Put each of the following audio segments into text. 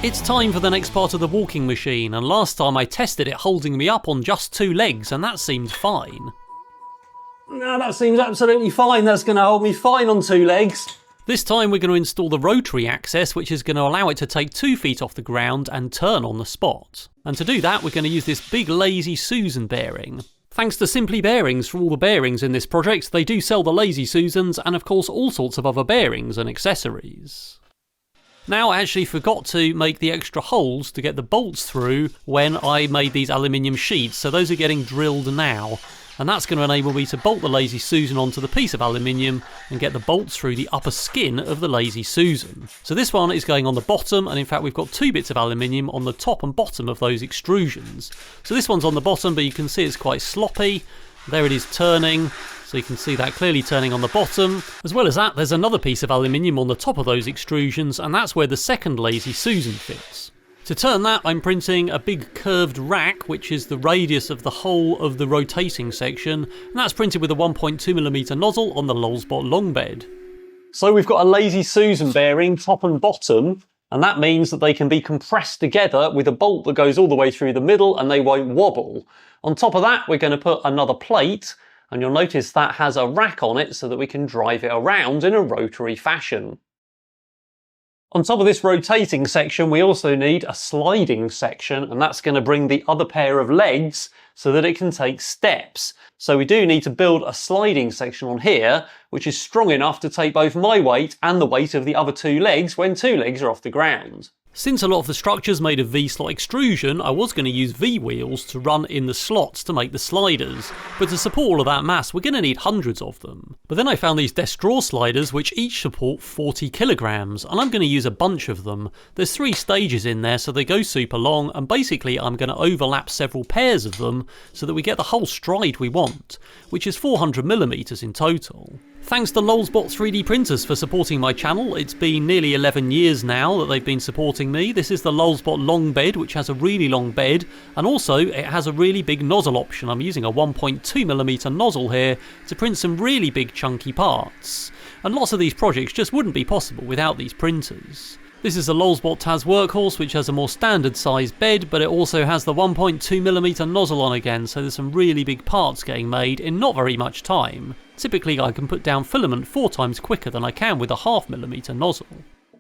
It's time for the next part of the walking machine, and last time I tested it holding me up on just 2 legs, and that seemed fine. No, that seems absolutely fine. That's going to hold me fine on 2 legs. This time we're going to install the rotary access, which is going to allow it to take 2 feet off the ground and turn on the spot. And to do that we're going to use this big Lazy Susan bearing. Thanks to Simply Bearings for all the bearings in this project, they do sell the Lazy Susans and of course all sorts of other bearings and accessories. Now I actually forgot to make the extra holes to get the bolts through when I made these aluminium sheets, so those are getting drilled now. And that's going to enable me to bolt the Lazy Susan onto the piece of aluminium and get the bolts through the upper skin of the Lazy Susan. So this one is going on the bottom, and in fact we've got 2 bits of aluminium on the top and bottom of those extrusions. So this one's on the bottom, but you can see it's quite sloppy. There it is turning, so you can see that clearly turning on the bottom. As well as that, there's another piece of aluminium on the top of those extrusions, and that's where the second Lazy Susan fits. To turn that, I'm printing a big curved rack, which is the radius of the whole of the rotating section, and that's printed with a 1.2mm nozzle on the Lulzbot long bed. So we've got a Lazy Susan bearing, top and bottom, and that means that they can be compressed together with a bolt that goes all the way through the middle and they won't wobble. On top of that, we're going to put another plate, and you'll notice that has a rack on it so that we can drive it around in a rotary fashion. On top of this rotating section, we also need a sliding section, and that's going to bring the other pair of legs so that it can take steps. So we do need to build a sliding section on here, which is strong enough to take both my weight and the weight of the other 2 legs when 2 legs are off the ground. Since a lot of the structure's made of V-slot extrusion, I was going to use V-wheels to run in the slots to make the sliders, but to support all of that mass we're going to need hundreds of them. But then I found these desk drawer sliders which each support 40 kilograms, and I'm going to use a bunch of them. There's 3 stages in there, so they go super long, and basically I'm going to overlap several pairs of them so that we get the whole stride we want, which is 400mm in total. Thanks to Lulzbot 3D printers for supporting my channel. It's been nearly 11 years now that they've been supporting me. This is the Lulzbot long bed, which has a really long bed, and also it has a really big nozzle option. I'm using a 1.2mm nozzle here to print some really big chunky parts. And lots of these projects just wouldn't be possible without these printers. This is a Lulzbot Taz Workhorse, which has a more standard sized bed, but it also has the 1.2mm nozzle on again, so there's some really big parts getting made in not very much time. Typically I can put down filament 4 times quicker than I can with a 0.5mm nozzle.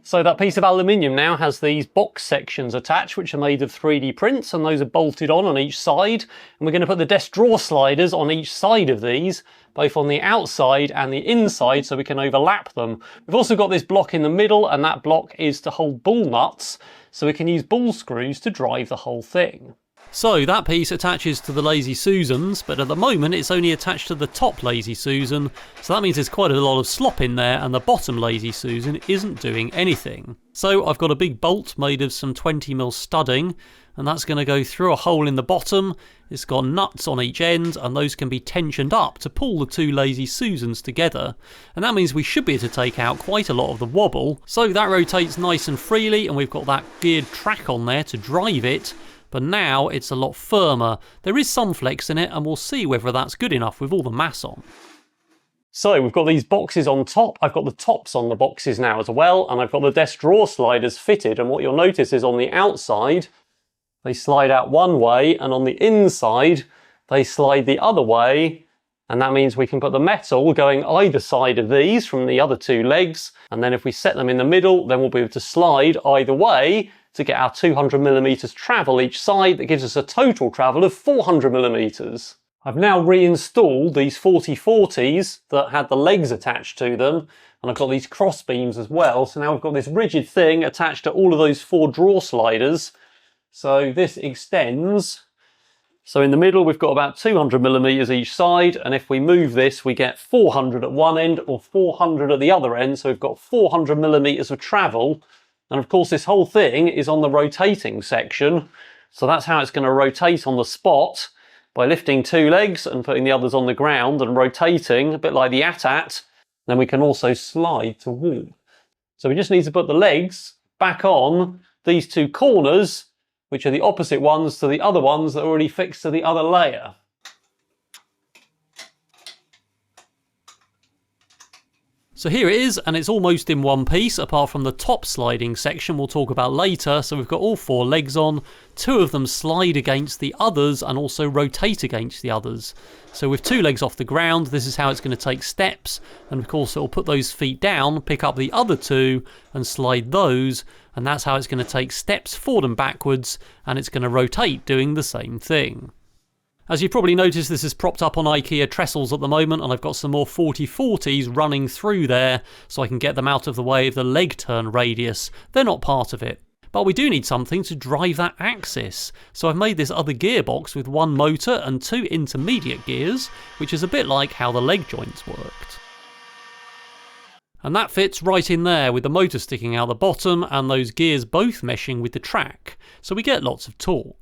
So that piece of aluminium now has these box sections attached, which are made of 3D prints, and those are bolted on each side. And we're going to put the desk drawer sliders on each side of these, both on the outside and the inside, so we can overlap them. We've also got this block in the middle, and that block is to hold ball nuts, so we can use ball screws to drive the whole thing. So that piece attaches to the Lazy Susans, but at the moment it's only attached to the top Lazy Susan, so that means there's quite a lot of slop in there, and the bottom Lazy Susan isn't doing anything. So I've got a big bolt made of some 20mm studding, and that's going to go through a hole in the bottom. It's got nuts on each end, and those can be tensioned up to pull the 2 Lazy Susans together, and that means we should be able to take out quite a lot of the wobble. So that rotates nice and freely, and we've got that geared track on there to drive it. But now it's a lot firmer. There is some flex in it, and we'll see whether that's good enough with all the mass on. So we've got these boxes on top. I've got the tops on the boxes now as well, and I've got the desk drawer sliders fitted, and what you'll notice is on the outside they slide out one way, and on the inside they slide the other way, and that means we can put the metal going either side of these from the other 2 legs, and then if we set them in the middle, then we'll be able to slide either way to get our 200mm travel each side. That gives us a total travel of 400mm. I've now reinstalled these 4040s that had the legs attached to them, and I've got these cross beams as well, so now we've got this rigid thing attached to all of those 4 drawer sliders. So this extends. So in the middle we've got about 200mm each side, and if we move this we get 400 at one end or 400 at the other end, so we've got 400mm of travel. And of course this whole thing is on the rotating section, so that's how it's going to rotate on the spot, by lifting 2 legs and putting the others on the ground and rotating, a bit like the AT-AT. Then we can also slide to walk. So we just need to put the legs back on these 2 corners, which are the opposite ones to the other ones that are already fixed to the other layer. So here it is, and it's almost in one piece, apart from the top sliding section we'll talk about later. So we've got all 4 legs on, 2 of them slide against the others and also rotate against the others. So with 2 legs off the ground, this is how it's going to take steps, and of course it'll put those feet down, pick up the other 2 and slide those, and that's how it's going to take steps forward and backwards, and it's going to rotate doing the same thing. As you probably noticed, this is propped up on IKEA trestles at the moment, and I've got some more 4040s running through there so I can get them out of the way of the leg turn radius. They're not part of it. But we do need something to drive that axis. So I've made this other gearbox with 1 motor and 2 intermediate gears, which is a bit like how the leg joints worked. And that fits right in there with the motor sticking out the bottom and those gears both meshing with the track, so we get lots of torque.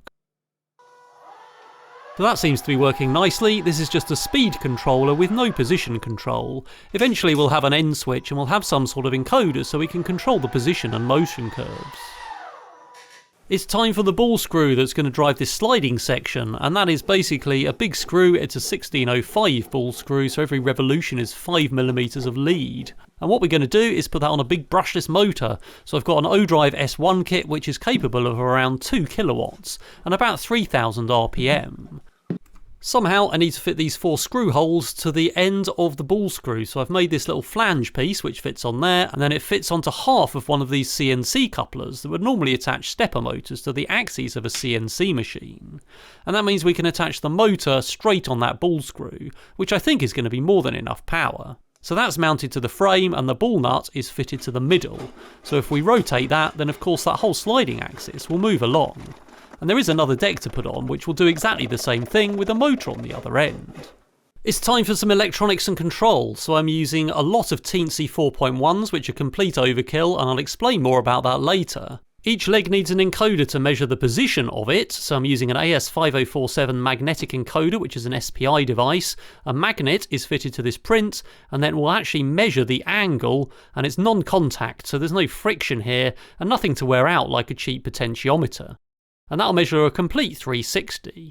So that seems to be working nicely. This is just a speed controller with no position control. Eventually we'll have an end switch and we'll have some sort of encoder so we can control the position and motion curves. It's time for the ball screw that's going to drive this sliding section, and that is basically a big screw. It's a 1605 ball screw, so every revolution is 5mm of lead. And what we're going to do is put that on a big brushless motor. So I've got an O-Drive S1 kit which is capable of around 2 kilowatts and about 3000 RPM. Somehow I need to fit these 4 screw holes to the end of the ball screw, so I've made this little flange piece which fits on there, and then it fits onto half of one of these CNC couplers that would normally attach stepper motors to the axes of a CNC machine. And that means we can attach the motor straight on that ball screw, which I think is going to be more than enough power. So that's mounted to the frame and the ball nut is fitted to the middle. So if we rotate that, then of course that whole sliding axis will move along. And there is another deck to put on which will do exactly the same thing with a motor on the other end. It's time for some electronics and control, so I'm using a lot of teensy 4.1s which are complete overkill, and I'll explain more about that later. Each leg needs an encoder to measure the position of it, so I'm using an AS5047 magnetic encoder, which is an SPI device. A magnet is fitted to this print, and then we'll actually measure the angle, and it's non-contact, so there's no friction here, and nothing to wear out like a cheap potentiometer. And that'll measure a complete 360.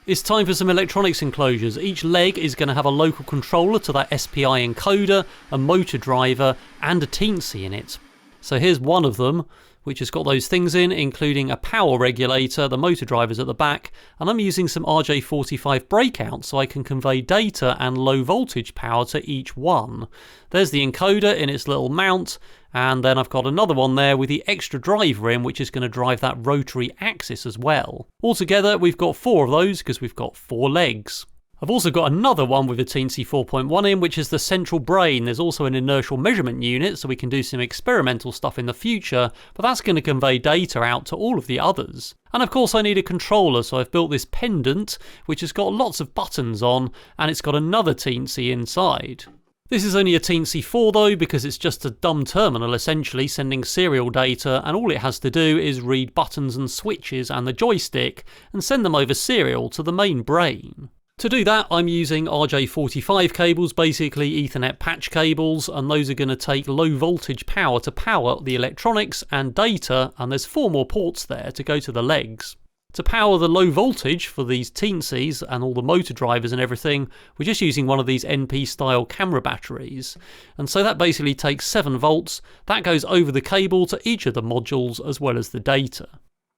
It's time for some electronics enclosures. Each leg is going to have a local controller to that SPI encoder, a motor driver, and a teensy in it. So here's one of them, which has got those things in, including a power regulator, the motor drivers at the back, and I'm using some RJ45 breakouts so I can convey data and low voltage power to each one. There's the encoder in its little mount, and then I've got another one there with the extra driver in, which is going to drive that rotary axis as well. Altogether we've got 4 of those because we've got 4 legs. I've also got another one with a teensy 4.1 in, which is the central brain. There's also an inertial measurement unit, so we can do some experimental stuff in the future, but that's going to convey data out to all of the others. And of course I need a controller, so I've built this pendant, which has got lots of buttons on, and it's got another teensy inside. This is only a teensy 4 though, because it's just a dumb terminal essentially sending serial data, and all it has to do is read buttons and switches and the joystick and send them over serial to the main brain. To do that, I'm using RJ45 cables, basically Ethernet patch cables, and those are going to take low voltage power to power the electronics and data, and there's 4 more ports there to go to the legs. To power the low voltage for these teensies and all the motor drivers and everything, we're just using one of these NP style camera batteries. And so that basically takes 7 volts, that goes over the cable to each of the modules as well as the data.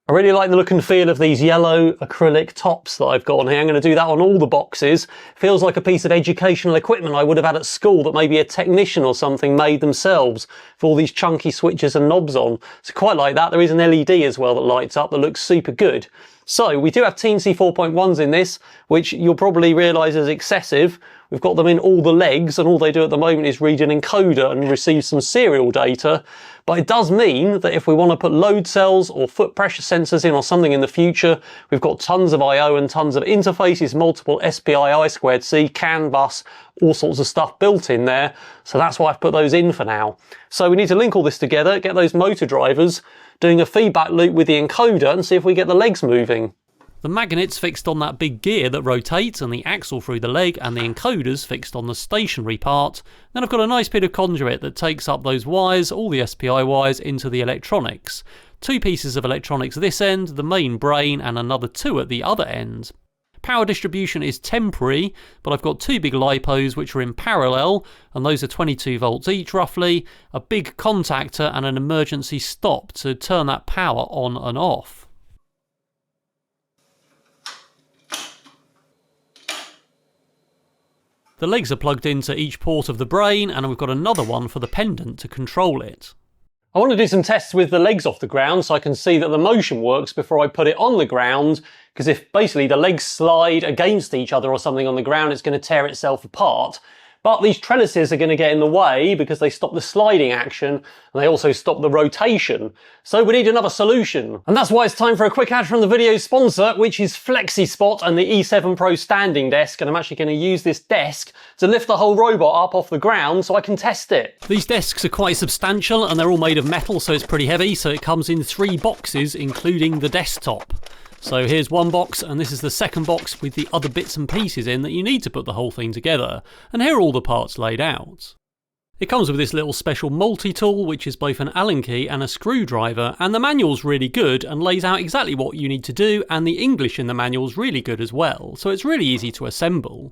I really like the look and feel of these yellow acrylic tops that I've got on here. I'm going to do that on all the boxes. Feels like a piece of educational equipment I would have had at school that maybe a technician or something made themselves, for all these chunky switches and knobs on. So quite like that. There is an LED as well that lights up that looks super good. So we do have teensy 4.1s in this, which you'll probably realise is excessive. We've got them in all the legs, and all they do at the moment is read an encoder and receive some serial data. But it does mean that if we want to put load cells or foot pressure sensors in or something in the future, we've got tons of I/O and tons of interfaces, multiple SPI I2C, CAN bus, all sorts of stuff built in there. So that's why I've put those in for now. So we need to link all this together, get those motor drivers, doing a feedback loop with the encoder, and see if we get the legs moving. The magnet's fixed on that big gear that rotates and the axle through the leg, and the encoder's fixed on the stationary part. Then I've got a nice bit of conduit that takes up those wires, all the SPI wires, into the electronics. 2 pieces of electronics this end, the main brain, and another 2 at the other end. Power distribution is temporary, but I've got two big lipos which are in parallel, and those are 22 volts each roughly, a big contactor and an emergency stop to turn that power on and off. The legs are plugged into each port of the brain, and we've got another one for the pendant to control it. I want to do some tests with the legs off the ground so I can see that the motion works before I put it on the ground, because if basically the legs slide against each other or something on the ground, it's going to tear itself apart. But these trellises are going to get in the way because they stop the sliding action and they also stop the rotation. So we need another solution. And that's why it's time for a quick ad from the video's sponsor, which is FlexiSpot and the E7 Pro standing desk. And I'm actually going to use this desk to lift the whole robot up off the ground so I can test it. These desks are quite substantial and they're all made of metal, so it's pretty heavy. So it comes in 3 boxes, including the desktop. So here's one box, and this is the second box with the other bits and pieces in that you need to put the whole thing together. And here are all the parts laid out. It comes with this little special multi-tool, which is both an Allen key and a screwdriver, and the manual's really good and lays out exactly what you need to do, and the English in the manual's really good as well, so it's really easy to assemble.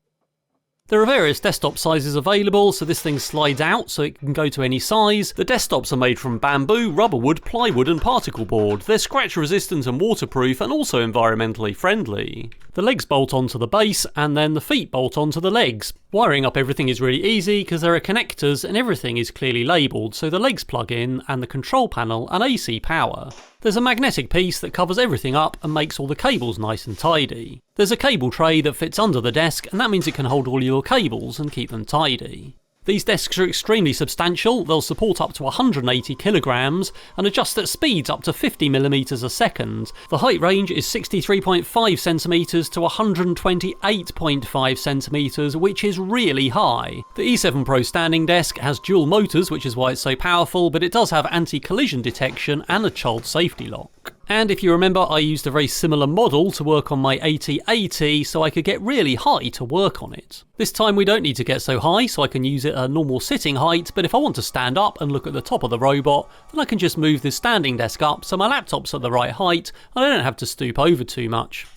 There are various desktop sizes available, so this thing slides out so it can go to any size. The desktops are made from bamboo, rubber wood, plywood and particle board. They're scratch resistant and waterproof and also environmentally friendly. The legs bolt onto the base and then the feet bolt onto the legs. Wiring up everything is really easy because there are connectors and everything is clearly labelled, so the legs plug in and the control panel and AC power. There's a magnetic piece that covers everything up and makes all the cables nice and tidy. There's a cable tray that fits under the desk, and that means it can hold all your cables and keep them tidy. These desks are extremely substantial. They'll support up to 180 kilograms and adjust at speeds up to 50 millimeters a second. The height range is 63.5 centimeters to 128.5 centimeters, which is really high. The E7 Pro standing desk has dual motors, which is why it's so powerful, but it does have anti-collision detection and a child safety lock. And if you remember, I used a very similar model to work on my AT80 so I could get really high to work on it. This time we don't need to get so high, so I can use it at a normal sitting height, but if I want to stand up and look at the top of the robot, then I can just move this standing desk up so my laptop's at the right height and I don't have to stoop over too much.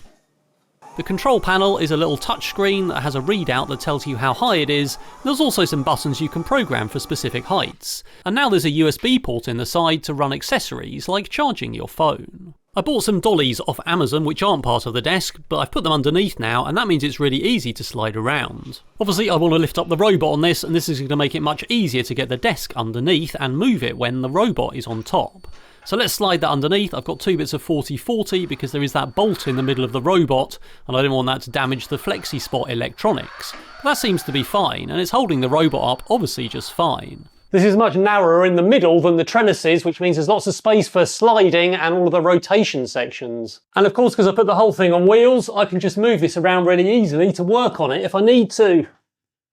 The control panel is a little touchscreen that has a readout that tells you how high it is. There's also some buttons you can program for specific heights. And now there's a USB port in the side to run accessories like charging your phone. I bought some dollies off Amazon which aren't part of the desk, but I've put them underneath now and that means it's really easy to slide around. Obviously I want to lift up the robot on this, and this is going to make it much easier to get the desk underneath and move it when the robot is on top. So let's slide that underneath. I've got 2 bits of 40-40 because there is that bolt in the middle of the robot and I didn't want that to damage the FlexiSpot electronics. But that seems to be fine and it's holding the robot up obviously just fine. This is much narrower in the middle than the trellises, which means there's lots of space for sliding and all of the rotation sections. And of course, because I put the whole thing on wheels, I can just move this around really easily to work on it if I need to.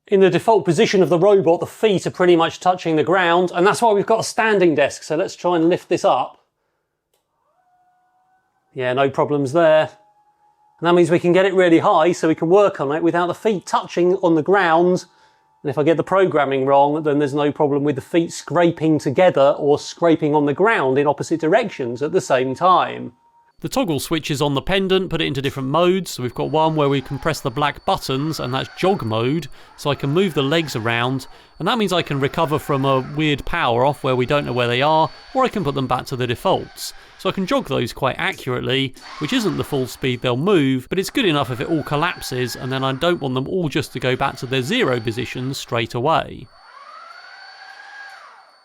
In the default position of the robot, the feet are pretty much touching the ground, and that's why we've got a standing desk. So let's try and lift this up. Yeah, no problems there. And that means we can get it really high so we can work on it without the feet touching on the ground. And if I get the programming wrong, then there's no problem with the feet scraping together or scraping on the ground in opposite directions at the same time. The toggle switches on the pendant put it into different modes, so we've got one where we can press the black buttons and that's jog mode, so I can move the legs around, and that means I can recover from a weird power off where we don't know where they are, or I can put them back to the defaults. So I can jog those quite accurately, which isn't the full speed they'll move, but it's good enough if it all collapses, and then I don't want them all just to go back to their 0 positions straight away.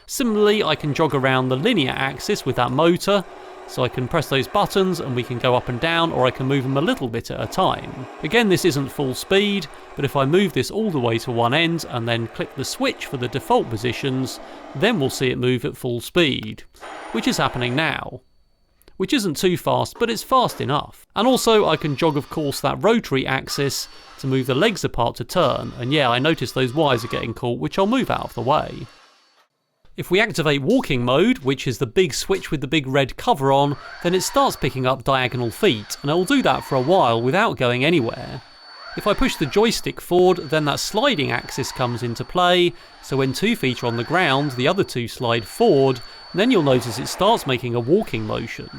Similarly, I can jog around the linear axis with that motor, so I can press those buttons and we can go up and down, or I can move them a little bit at a time. Again, this isn't full speed, but if I move this all the way to one end and then click the switch for the default positions, then we'll see it move at full speed, which is happening now. Which isn't too fast, but it's fast enough. And also I can jog, of course, that rotary axis to move the legs apart to turn, and yeah, I noticed those wires are getting caught, which I'll move out of the way. If we activate walking mode, which is the big switch with the big red cover on, then it starts picking up diagonal feet, and it will do that for a while without going anywhere. If I push the joystick forward, then that sliding axis comes into play, so when 2 feet are on the ground, the other 2 slide forward, and then you'll notice it starts making a walking motion.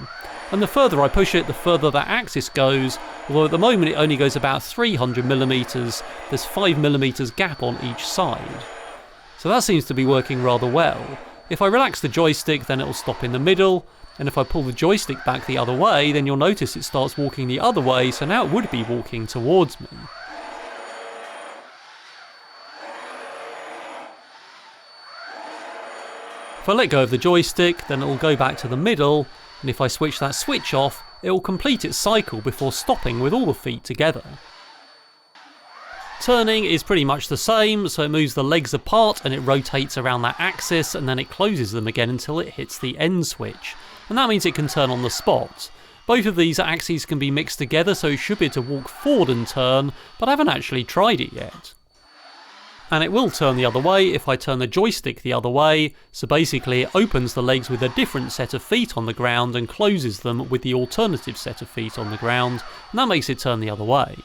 and the further I push it, the further that axis goes, although at the moment it only goes about 300mm, there's 5mm gap on each side. So that seems to be working rather well. If I relax the joystick, then it'll stop in the middle, and if I pull the joystick back the other way, then you'll notice it starts walking the other way, so now it would be walking towards me. If I let go of the joystick, then it will go back to the middle, and if I switch that switch off, it will complete its cycle before stopping with all the feet together. Turning is pretty much the same, so it moves the legs apart and it rotates around that axis, and then it closes them again until it hits the end switch, and that means it can turn on the spot. Both of these axes can be mixed together, so you should be able to walk forward and turn, but I haven't actually tried it yet. And it will turn the other way if I turn the joystick the other way, so basically it opens the legs with a different set of feet on the ground and closes them with the alternative set of feet on the ground, and that makes it turn the other way.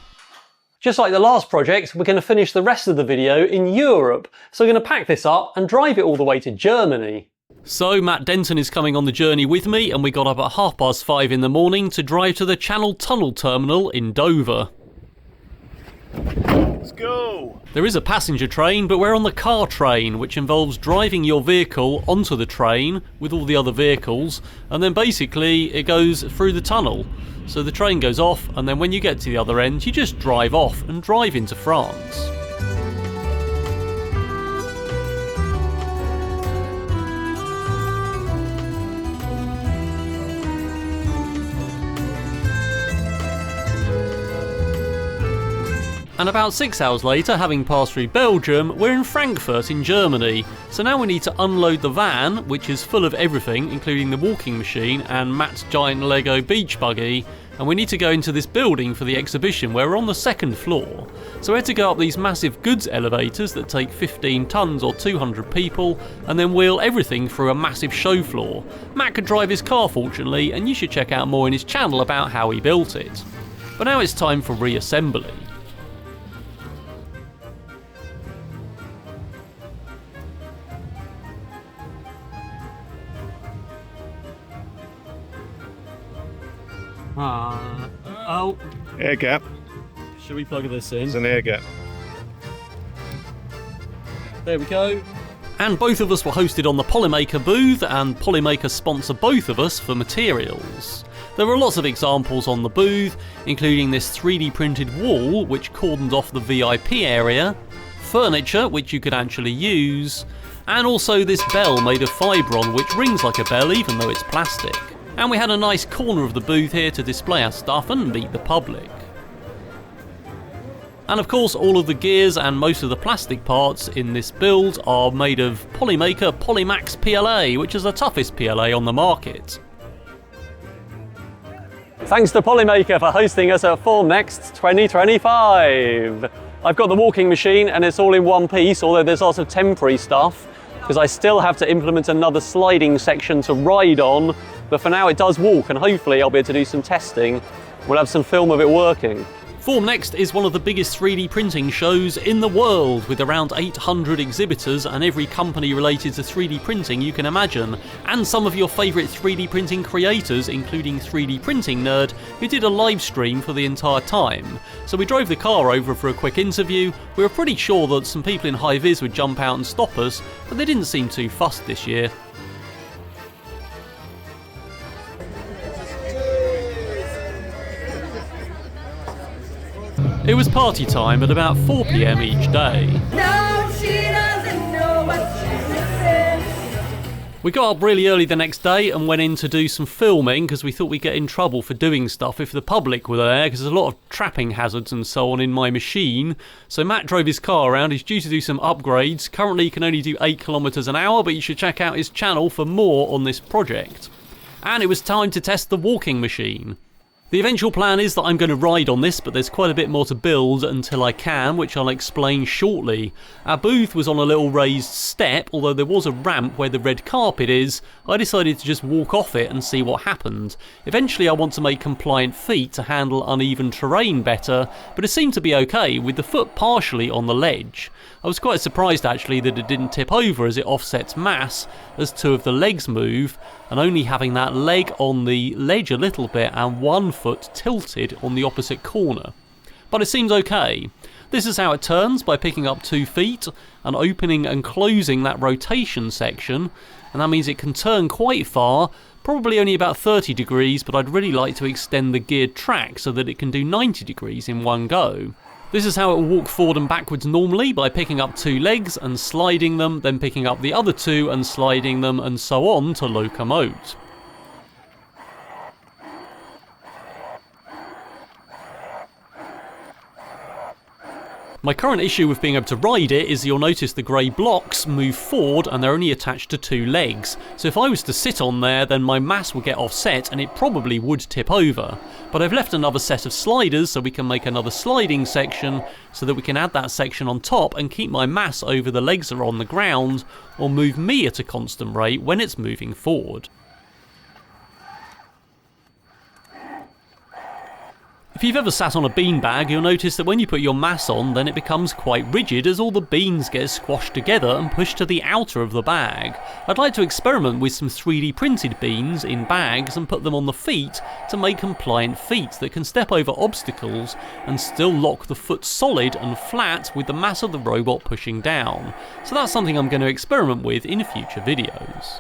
Just like the last project, we're going to finish the rest of the video in Europe, so we're going to pack this up and drive it all the way to Germany. So Matt Denton is coming on the journey with me, and we got up at 5:30 in the morning to drive to the Channel Tunnel Terminal in Dover. Let's go! There is a passenger train, but we're on the car train, which involves driving your vehicle onto the train with all the other vehicles, and then basically it goes through the tunnel. So the train goes off, and then when you get to the other end, you just drive off and drive into France. And about 6 hours later, having passed through Belgium, we're in Frankfurt in Germany. So now we need to unload the van, which is full of everything, including the walking machine and Matt's giant Lego beach buggy, and we need to go into this building for the exhibition where we're on the 2nd floor. So we had to go up these massive goods elevators that take 15 tons or 200 people, and then wheel everything through a massive show floor. Matt could drive his car fortunately, and you should check out more in his channel about how he built it. But now it's time for reassembly. Oh. Air gap. Should we plug this in? There's an air gap. There we go. And both of us were hosted on the Polymaker booth, and Polymaker sponsor both of us for materials. There were lots of examples on the booth, including this 3D printed wall which cordoned off the VIP area, furniture which you could actually use, and also this bell made of Fibron which rings like a bell even though it's plastic. And we had a nice corner of the booth here to display our stuff and meet the public. And of course all of the gears and most of the plastic parts in this build are made of Polymaker Polymax PLA, which is the toughest PLA on the market. Thanks to Polymaker for hosting us at Formnext 2025. I've got the walking machine and it's all in one piece, although there's lots of temporary stuff, because I still have to implement another sliding section to ride on, but for now it does walk, and hopefully I'll be able to do some testing. We'll have some film of it working. Formnext is one of the biggest 3D printing shows in the world, with around 800 exhibitors and every company related to 3D printing you can imagine, and some of your favourite 3D printing creators, including 3D Printing Nerd, who did a live stream for the entire time. So we drove the car over for a quick interview. We were pretty sure that some people in high vis would jump out and stop us, but they didn't seem too fussed this year. It was party time at about 4 PM each day. No, she doesn't know what she's missing. We got up really early the next day and went in to do some filming because we thought we'd get in trouble for doing stuff if the public were there, because there's a lot of trapping hazards and so on in my machine. So Matt drove his car around. He's due to do some upgrades. Currently he can only do 8 kilometers an hour, but you should check out his channel for more on this project. And it was time to test the walking machine. The eventual plan is that I'm going to ride on this, but there's quite a bit more to build until I can, which I'll explain shortly. Our booth was on a little raised step, although there was a ramp where the red carpet is. I decided to just walk off it and see what happened. Eventually I want to make compliant feet to handle uneven terrain better, but it seemed to be okay, with the foot partially on the ledge. I was quite surprised actually that it didn't tip over as it offsets mass as two of the legs move, and only having that leg on the ledge a little bit and one foot tilted on the opposite corner. But it seems okay. This is how it turns, by picking up 2 feet and opening and closing that rotation section, and that means it can turn quite far, probably only about 30 degrees, but I'd really like to extend the geared track so that it can do 90 degrees in one go. This is how it will walk forward and backwards normally, by picking up 2 legs and sliding them, then picking up the other 2 and sliding them, and so on to locomote. My current issue with being able to ride it is you'll notice the grey blocks move forward and they're only attached to 2 legs. So if I was to sit on there, then my mass would get offset and it probably would tip over. But I've left another set of sliders so we can make another sliding section so that we can add that section on top and keep my mass over the legs that are on the ground, or move me at a constant rate when it's moving forward. If you've ever sat on a beanbag, you'll notice that when you put your mass on, then it becomes quite rigid as all the beans get squashed together and pushed to the outer of the bag. I'd like to experiment with some 3D printed beans in bags and put them on the feet to make compliant feet that can step over obstacles and still lock the foot solid and flat with the mass of the robot pushing down. So that's something I'm going to experiment with in future videos.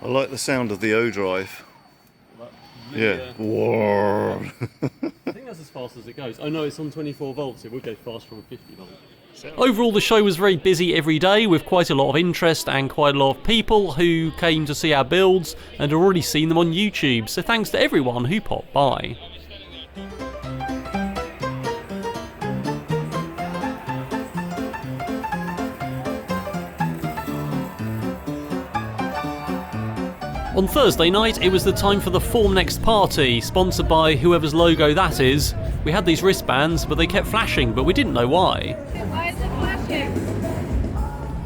I like the sound of the O drive. Yeah. Whoa. I think that's as fast as it goes. Oh no, it's on 24 volts. It would go faster on 50 volts. Overall, the show was very busy every day with quite a lot of interest and quite a lot of people who came to see our builds and had already seen them on YouTube. So thanks to everyone who popped by. On Thursday night, it was the time for the Form Next party, sponsored by whoever's logo that is. We had these wristbands, but they kept flashing, but we didn't know why. Why is it flashing?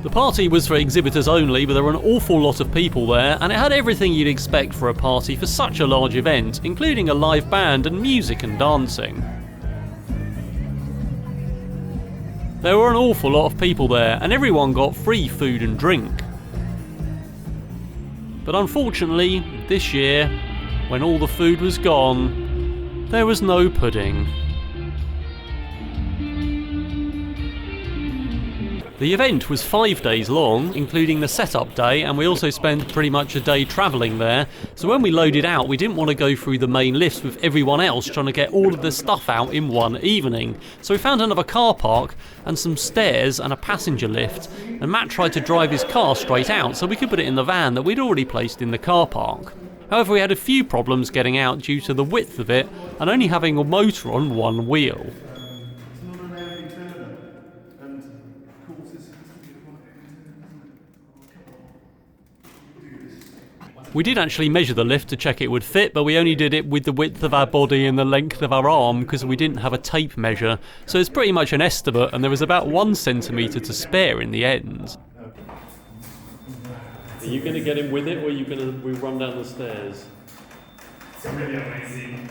The party was for exhibitors only, but there were an awful lot of people there, and it had everything you'd expect for a party for such a large event, including a live band and music and dancing. There were an awful lot of people there, and everyone got free food and drink. But unfortunately, this year, when all the food was gone, there was no pudding. The event was 5 days long, including the setup day, and we also spent pretty much a day travelling there. So when we loaded out, we didn't want to go through the main lifts with everyone else trying to get all of the stuff out in one evening. So we found another car park and some stairs and a passenger lift, and Matt tried to drive his car straight out so we could put it in the van that we'd already placed in the car park. However, we had a few problems getting out due to the width of it and only having a motor on one wheel. We did actually measure the lift to check it would fit, but we only did it with the width of our body and the length of our arm because we didn't have a tape measure, so it's pretty much an estimate, and there was about 1 centimetre to spare in the end. Are you going to get in with it, or are you going to run down the stairs? It's really amazing.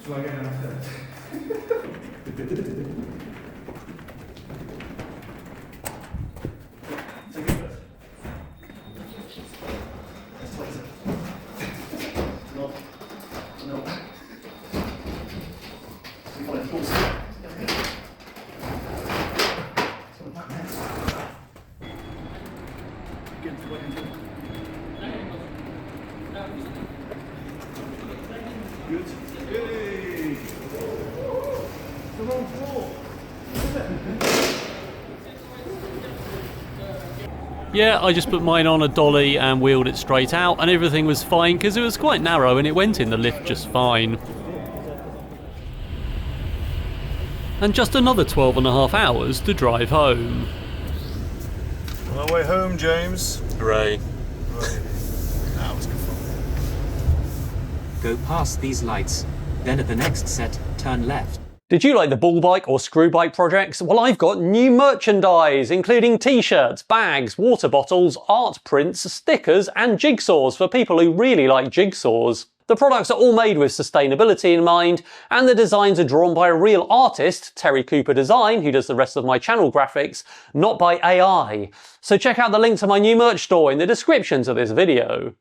Shall I get downstairs? Take it first. Good. Hey! The wrong floor. Yeah, I just put mine on a dolly and wheeled it straight out, and everything was fine because it was quite narrow and it went in the lift just fine. and just another 12.5 hours to drive home. On our way home, James. Hooray. That was good fun. Go past these lights, then at the next set, turn left. Did you like the ball bike or screw bike projects? Well, I've got new merchandise, including t-shirts, bags, water bottles, art prints, stickers and jigsaws for people who really like jigsaws. The products are all made with sustainability in mind, and the designs are drawn by a real artist, Terry Cooper Design, who does the rest of my channel graphics, not by AI. So check out the link to my new merch store in the descriptions of this video.